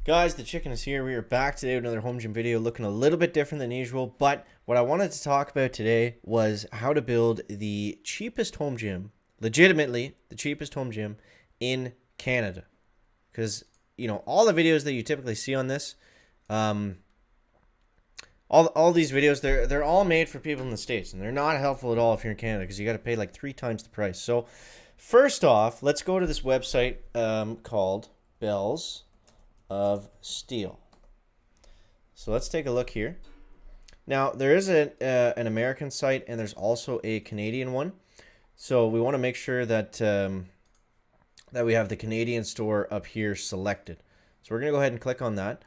Guys, the chicken is here. We are back today with another home gym video looking a little bit different than usual, but what I wanted to talk about today was how to build the cheapest home gym, legitimately the cheapest home gym in Canada. Because, all the videos that you typically see on this, um, all these videos, they're all made for people in the States, and they're not helpful at all if you're in Canada because you got to pay like 3 times the price. So first off, let's go to this website called Bells of Steel. So let's take a look here. Now there is an American site and there's also a Canadian one. So we want to make sure that that we have the Canadian store up here selected. So we're gonna go ahead and click on that.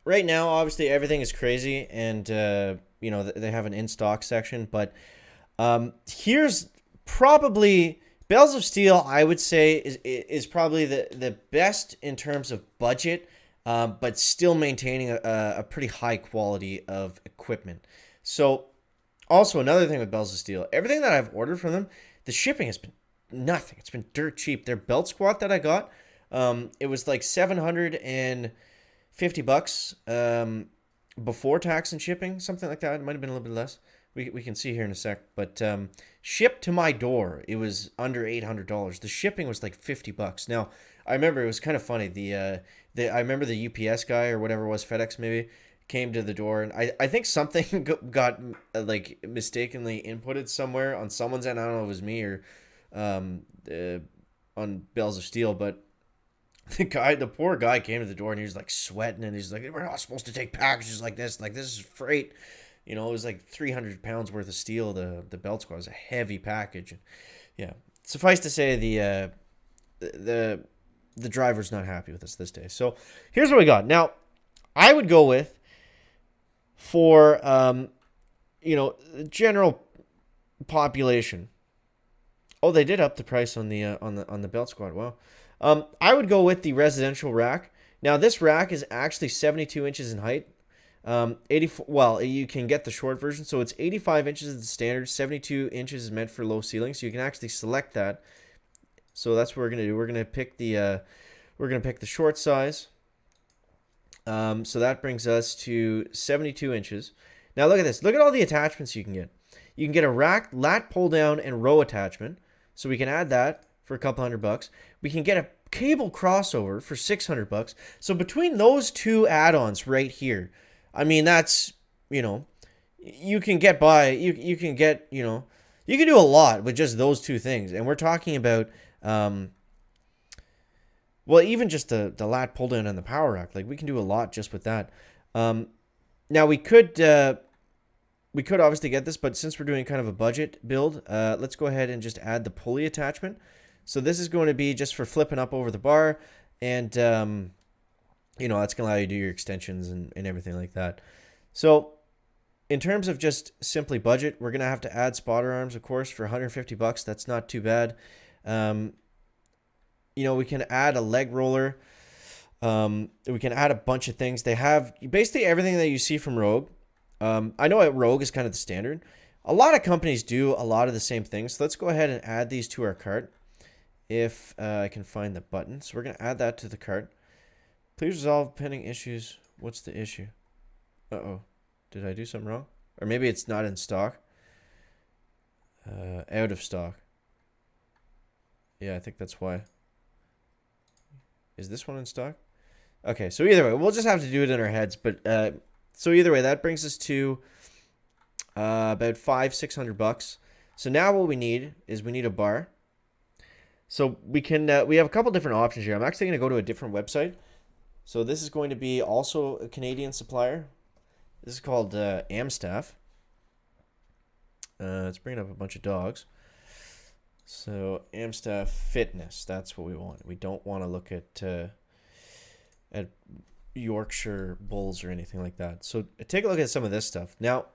Right now, obviously everything is crazy, and they have an in stock section. But here's probably Bells of Steel, I would say, is probably the best in terms of budget, but still maintaining a pretty high quality of equipment. So, also another thing with Bells of Steel, everything that I've ordered from them, the shipping has been nothing. It's been dirt cheap. Their belt squat that I got, it was like $750 before tax and shipping, something like that. It might have been a little bit less. We can see here in a sec, but shipped to my door, it was under $800. The shipping was like $50. Now, I remember it was kind of funny. I remember the UPS guy or whatever it was, FedEx maybe, came to the door, and I think something got like mistakenly inputted somewhere on someone's end. I don't know if it was me or on Bells of Steel, but the poor guy came to the door and he was like sweating, and he's like, "We're not supposed to take packages like this. Like, this is freight." It was like 300 pounds worth of steel. The belt squad was a heavy package. Yeah, suffice to say, the driver's not happy with us this day. So here's what we got. Now, I would go with for general population. Oh, they did up the price on the belt squad. Wow. I would go with the residential rack. Now, this rack is actually 72 inches in height. 84. Well, you can get the short version, so it's 85 inches is the standard. 72 inches is meant for low ceiling, so you can actually select that. So that's what we're gonna do. We're gonna pick the short size. So that brings us to 72 inches. Now look at this. Look at all the attachments you can get. You can get a rack, lat pull down, and row attachment. So we can add that for a couple $100. We can get a cable crossover for $600. So between those two add-ons right here, I mean, that's, you can get by, you can get, you can do a lot with just those two things. And we're talking about, well, even just the lat pull down and the power rack, like we can do a lot just with that. Now we could obviously get this, but since we're doing kind of a budget build, let's go ahead and just add the pulley attachment. So this is going to be just for flipping up over the bar, and that's going to allow you to do your extensions and everything like that. So in terms of just simply budget, we're going to have to add spotter arms, of course, for $150. That's not too bad. We can add a leg roller. We can add a bunch of things. They have basically everything that you see from Rogue. I know Rogue is kind of the standard. A lot of companies do a lot of the same things. So let's go ahead and add these to our cart. If I can find the button. So we're going to add that to the cart. Please resolve pending issues. What's the issue? Uh-oh. Did I do something wrong? Or maybe it's not in stock. Out of stock. Yeah, I think that's why. Is this one in stock? Okay, so either way, we'll just have to do it in our heads. But so either way, that brings us to about $600. So now what we need is we need a bar. So we have a couple different options here. I'm actually going to go to a different website. So this is going to be also a Canadian supplier. This is called Amstaff. It's bringing up a bunch of dogs. So Amstaff Fitness, that's what we want. We don't want to look at Yorkshire Bulls or anything like that. So take a look at some of this stuff. Now,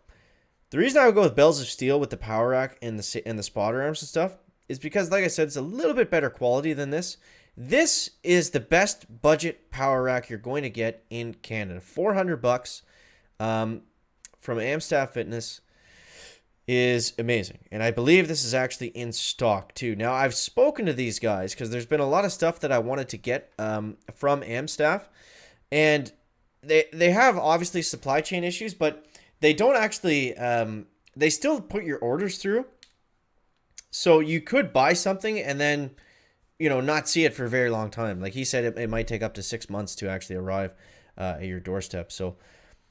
the reason I would go with Bells of Steel with the power rack and the spotter arms and stuff is because, like I said, it's a little bit better quality than this. This is the best budget power rack you're going to get in Canada. $400 from Amstaff Fitness. is amazing. And I believe this is actually in stock too. Now, I've spoken to these guys because there's been a lot of stuff that I wanted to get from Amstaff. And they have obviously supply chain issues, but they don't actually, they still put your orders through. So you could buy something and then, not see it for a very long time. Like he said, it might take up to 6 months to actually arrive at your doorstep. So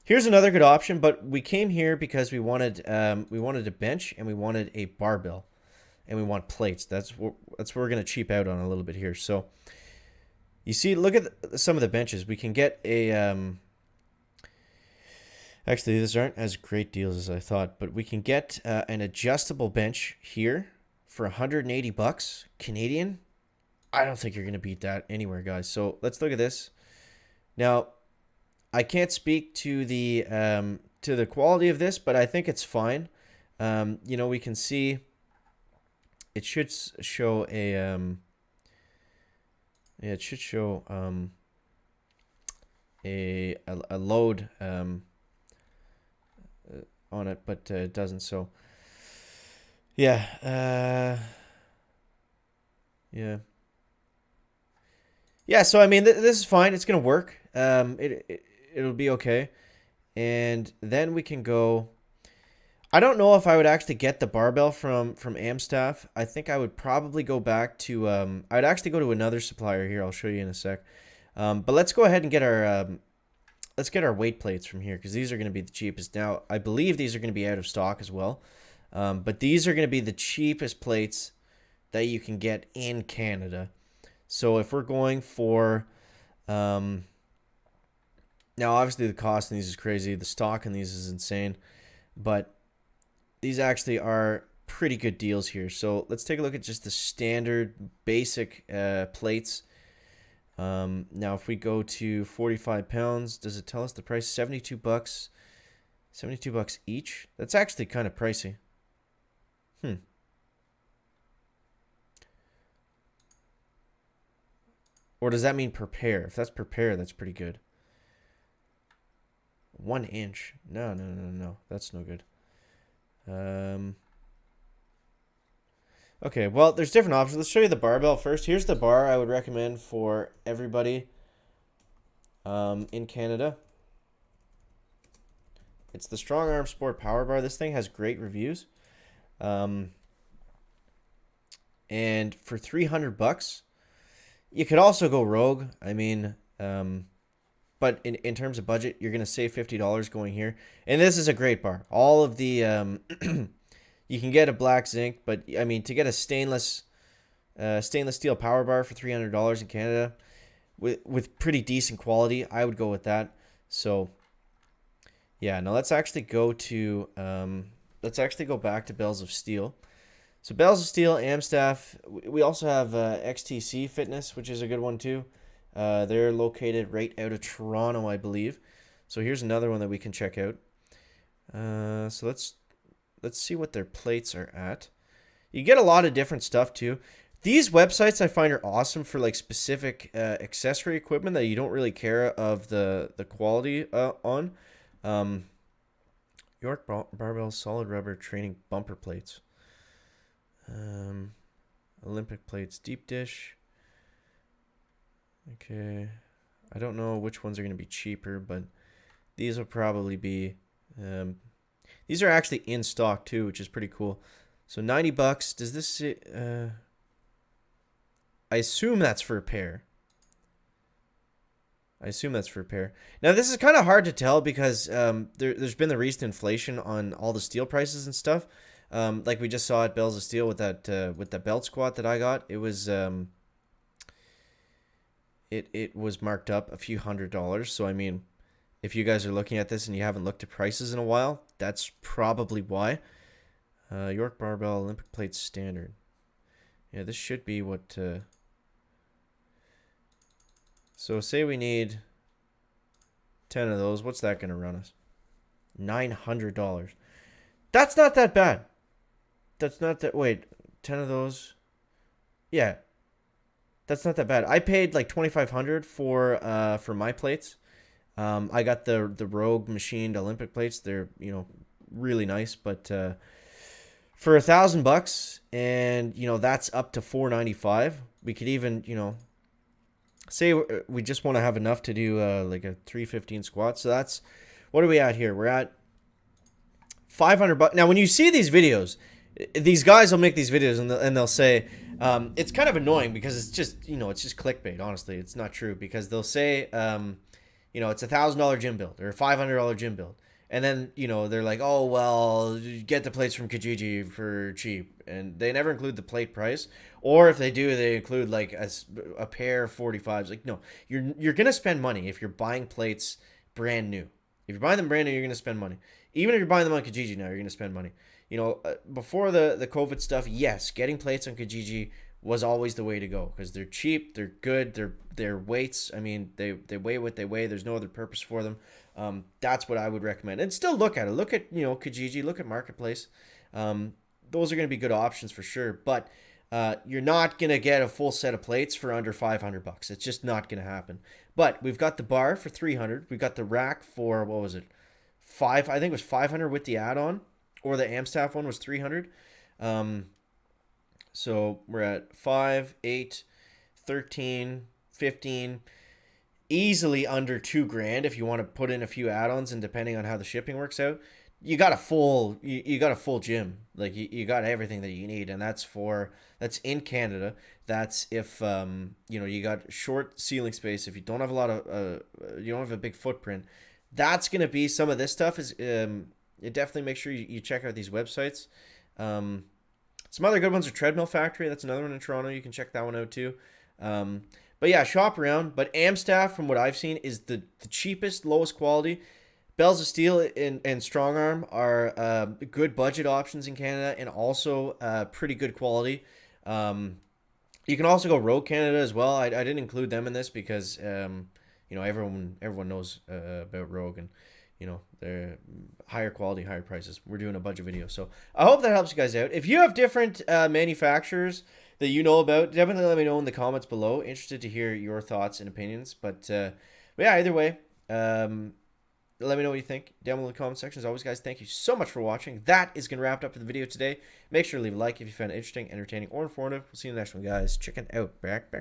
here's another good option, but we came here because we wanted a bench and we wanted a barbell and we want plates. That's where we're going to cheap out on a little bit here. So you see, look at some of the benches. We can get a actually, these aren't as great deals as I thought, but we can get an adjustable bench here for 180 bucks Canadian. I don't think you're going to beat that anywhere, guys. So let's look at this. Now, I can't speak to the quality of this, but I think it's fine. We can see it should show a load on it, but it doesn't. So yeah, so I mean, this is fine. It's gonna work. It'll be okay. And then we can go. I don't know if I would actually get the barbell from Amstaff. I think I would probably go back to. I'd actually go to another supplier here. I'll show you in a sec. But let's go ahead and get our weight plates from here because these are going to be the cheapest. Now, I believe these are going to be out of stock as well. But these are going to be the cheapest plates that you can get in Canada. So if we're going for, now obviously the cost in these is crazy. The stock in these is insane. But these actually are pretty good deals here. So let's take a look at just the standard basic plates. Now if we go to 45 pounds, does it tell us the price? 72 bucks. 72 bucks each. That's actually kind of pricey. Or does that mean per pair? If that's per pair, that's pretty good. 1 inch. No. That's no good. Okay, well, there's different options. Let's show you the barbell first. Here's the bar I would recommend for everybody in Canada. It's the Strong Arm Sport Power Bar. This thing has great reviews. And for 300 bucks, you could also go rogue. I mean, but in terms of budget, you're going to save $50 going here. And this is a great bar. All of the, you can get a black zinc, but I mean, to get a stainless steel power bar for $300 in Canada with pretty decent quality, I would go with that. So yeah, now let's actually go back to Bells of Steel. So Bells of Steel, Amstaff. We also have XTC Fitness, which is a good one too. They're located right out of Toronto, I believe. So here's another one that we can check out. So let's see what their plates are at. You get a lot of different stuff too. These websites I find are awesome for like specific accessory equipment that you don't really care of the quality on. York Barbell Solid Rubber Training Bumper Plates. Olympic plates, deep dish. Okay, I don't know which ones are going to be cheaper, but these will probably be. These are actually in stock too, which is pretty cool. So 90 bucks. Does this say, I assume that's for a pair. Now this is kind of hard to tell because there's been the recent inflation on all the steel prices and stuff. Like we just saw at Bells of Steel with that belt squat that I got. It was it was marked up a few $100s. So I mean, if you guys are looking at this and you haven't looked at prices in a while, that's probably why. York Barbell Olympic Plate Standard. Yeah, this should be what. So say we need 10 of those. What's that going to run us? $900. That's not that bad. That's not that. Wait, 10 of those. Yeah, that's not that bad. I paid like $2,500 for my plates. I got the Rogue machined Olympic plates. They're really nice, but for $1,000, and you know that's up to 495. We could even, you know, say we just want to have enough to do like a 315 squat. So that's, what are we at here? We're at $500. Now, when you see these videos, these guys will make these videos and they'll say, it's kind of annoying because it's just, you know, it's just clickbait. Honestly, it's not true, because they'll say, you know, it's $1,000 gym build or a $500 gym build. And then, you know, they're like, oh, well, you get the plates from Kijiji for cheap. And they never include the plate price. Or if they do, they include like a pair of 45s. Like, no, you're going to spend money if you're buying plates brand new. If you're buying them brand new, you're going to spend money. Even if you're buying them on Kijiji now, you're going to spend money. You know, before the COVID stuff, yes, getting plates on Kijiji was always the way to go, because they're cheap, they're good, they're weights. I mean, they weigh what they weigh. There's no other purpose for them. That's what I would recommend. And still look at it. Look at, you know, Kijiji. Look at Marketplace. Those are going to be good options for sure. But you're not going to get a full set of plates for under $500. It's just not going to happen. But we've got the bar for $300. We've got the rack for, what was it? I think it was $500 with the add-on, or the Amstaff one was $300. So we're at 5, 8, 13, 15, easily under $2,000 if you want to put in a few add-ons, and depending on how the shipping works out, you got a full gym. Like you got everything that you need, and that's in Canada. That's if you know, you got short ceiling space, if you don't have a lot of you don't have a big footprint. That's gonna be some of this stuff. Is definitely make sure you check out these websites. Some other good ones are Treadmill Factory. That's another one in Toronto. You can check that one out too. But yeah, shop around. But Amstaff, from what I've seen, is the cheapest, lowest quality. Bells of Steel and Strong Arm are good budget options in Canada, and also pretty good quality. You can also go Rogue Canada as well. I didn't include them in this because you know, everyone knows about Rogue, and you know, they're higher quality, higher prices. We're doing a budget video, so I hope that helps you guys out. If you have different manufacturers that you know about, definitely let me know in the comments below. Interested to hear your thoughts and opinions. But yeah, either way, let me know what you think down below in the comment section. As always, guys, thank you so much for watching. That is going to wrap it up for the video today. Make sure to leave a like if you found it interesting, entertaining, or informative. We'll see you in the next one, guys. Check it out. Back.